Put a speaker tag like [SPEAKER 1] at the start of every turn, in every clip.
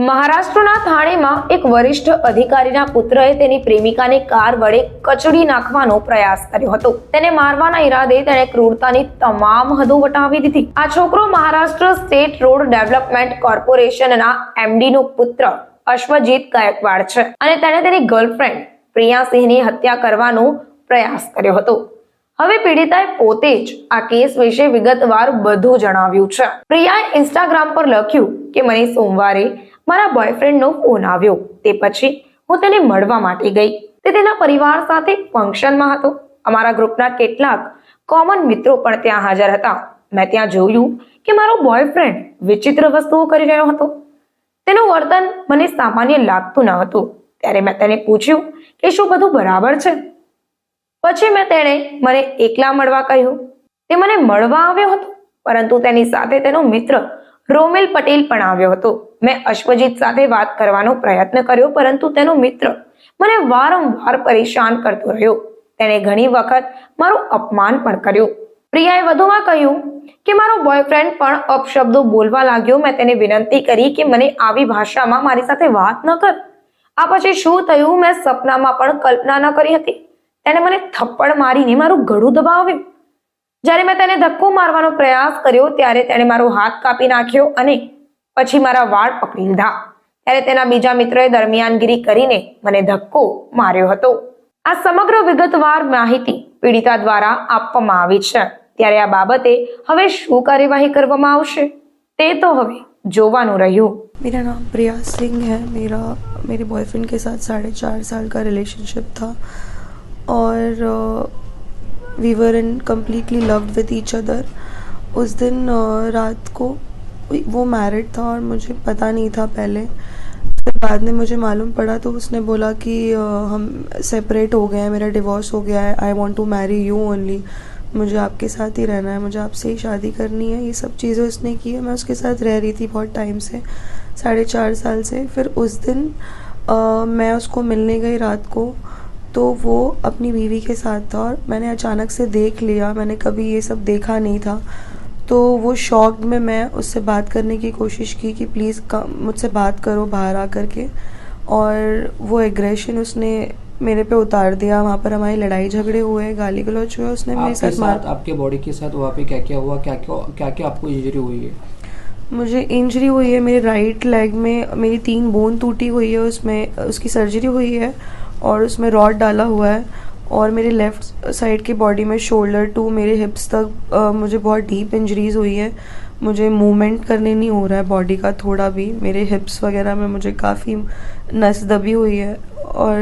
[SPEAKER 1] મહારાષ્ટ્રના થાણેમાં એક વરિષ્ઠ અધિકારીના પુત્રએ તેની પ્રેમિકાને કાર વડે કચડી નાખવાનો પ્રયાસ કર્યો હતો. તેને મારવાના ઈરાદે તેણે ક્રૂરતાની તમામ હદો વટાવી દીધી. આ છોકરો મહારાષ્ટ્ર સ્ટેટ રોડ ડેવલપમેન્ટ કોર્પોરેશનના એમડી નો પુત્ર અશ્વજીત ગાયકવાડ છે અને તેણે તેની ગર્લફ્રેન્ડ પ્રિયા સિંહની હત્યા કરવાનો પ્રયાસ કર્યો હતો. હવે પીડિતાએ પોતે જ આ કેસ વિશે વિગતવાર બધું જણાવ્યું છે. પ્રિયાએ ઇન્સ્ટાગ્રામ પર લખ્યું કે મને સોમવારે મારા બોયફ્રેન્ડનો ફોન આવ્યો. તે પછી હું તેને મળવા માટે ગઈ. તે તેના પરિવાર સાથે ફંક્શનમાં હતો. અમારા ગ્રુપના કેટલાક કોમન મિત્રો પણ ત્યાં હાજર હતા. મેં ત્યાં જોયું કે મારો બોયફ્રેન્ડ વિચિત્ર વસ્તુઓ કરી રહ્યો હતો. તેનું વર્તન મને સામાન્ય લાગતું ન હતું. ત્યારે મેં તેને પૂછ્યું કે શું બધું બરાબર છે. પછી મેં તેણે મને એકલા મળવા કહ્યું. તે મને મળવા આવ્યો હતો, પરંતુ તેની સાથે તેનો મિત્ર રોમેલ પટેલ પણ આવ્યો હતો. મેં અશ્વજીત સાથે વાત કરવાનો પ્રયત્ન કર્યો, પરંતુ તેનો મિત્ર મને વારંવાર પરેશાન કરતો રહ્યો. તેણે ઘણી વખત મારું અપમાન પણ કર્યું. પ્રિયાએ વધુમાં કહ્યું કે મારો બોયફ્રેન્ડ પણ અપશબ્દો બોલવા લાગ્યો. મેં તેને વિનંતી કરી કે મને આવી ભાષામાં મારી સાથે વાત ન કર. આ પછી શું થયું મેં સપનામાં પણ કલ્પના ન કરી હતી. તેણે મને થપ્પડ મારીને મારું ગળું દબાવ્યું. જ્યારે મેં તેને ધક્કો મારવાનો પ્રયાસ કર્યો ત્યારે તેણે મારો હાથ કાપી નાખ્યો અને પછી મારા વાળ પકડી લીધા. ત્યારે તેના બીજા મિત્રોએ દરમિયાનગીરી કરીને મને ધક્કો માર્યો હતો. આ સમગ્ર વિગતવાર માહિતી પીડિતા દ્વારા આપવામાં આવી છે. ત્યારે આ બાબતે હવે શું કાર્યવાહી કરવામાં આવશે તે તો હવે જોવાનું રહ્યું.
[SPEAKER 2] मेरा नाम प्रिया सिंह है. मेरे बॉयफ्रेंड के साथ 4.5 साल का रिलेशनशिप था और we were in completely loved with each other. उस दिन रात को वो मैरिड था और मुझे पता नहीं था पहले. फिर बाद में मुझे मालूम पड़ा तो उसने बोला कि हम सेपरेट हो गए हैं, मेरा डिवोर्स हो गया है, I want to marry you only, मुझे आपके साथ ही रहना है, मुझे आपसे ही शादी करनी है. ये सब चीज़ें उसने की है. मैं उसके साथ रह रही थी बहुत टाइम से, 4.5 साल से. फिर उस दिन मैं उसको मिलने गई रात को, तो वो अपनी बीवी के साथ था और मैंने अचानक से देख लिया. मैंने कभी ये सब देखा नहीं था. तो वो शॉक्ड में मैं उससे बात करने की कोशिश की कि प्लीज़ मुझसे बात करो बाहर आकर के. और वो एग्रेशन उसने मेरे पे उतार दिया. वहाँ पर हमारी लड़ाई झगड़े हुए, गाली गलौज हुए. उसने मेरे साथ
[SPEAKER 3] आपके बॉडी के साथ वहाँ पे क्या क्या हुआ, क्या क्या आपको इंजरी हुई है?
[SPEAKER 2] मुझे इंजरी हुई है मेरे राइट लेग में. मेरी 3 बोन टूटी हुई है, उसमें उसकी सर्जरी हुई है और उसमें रॉड डाला हुआ है. और मेरे लेफ़्ट साइड की बॉडी में शोल्डर टू मेरे हिप्स तक मुझे बहुत डीप इंजरीज हुई है. मुझे मूवमेंट करने नहीं हो रहा है बॉडी का थोड़ा भी. मेरे हिप्स वगैरह में मुझे काफ़ी नस दबी हुई है और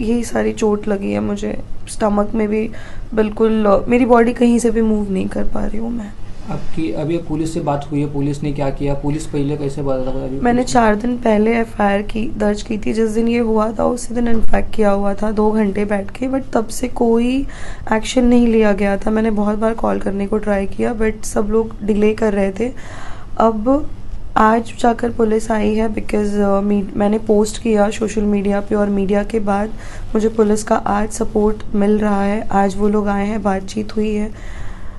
[SPEAKER 2] यही सारी चोट लगी है मुझे. स्टमक में भी बिल्कुल मेरी बॉडी कहीं से भी मूव नहीं कर पा रही हूँ मैं.
[SPEAKER 3] आपकी अभी पुलिस से बात हुई है, पुलिस ने क्या किया? पुलिस पहले कैसे बता था?
[SPEAKER 2] मैंने 4 दिन पहले FIR दर्ज की थी. जिस दिन ये हुआ था उसी दिन इन्फेक्ट किया हुआ था 2 घंटे बैठ के, बट तब से कोई एक्शन नहीं लिया गया था. मैंने बहुत बार कॉल करने को ट्राई किया बट सब लोग डिले कर रहे थे. अब आज जाकर पुलिस आई है बिकॉज़ मैंने पोस्ट किया सोशल मीडिया पे और मीडिया के बाद मुझे पुलिस का आज सपोर्ट मिल रहा है. आज वो लोग आए हैं, बातचीत हुई है.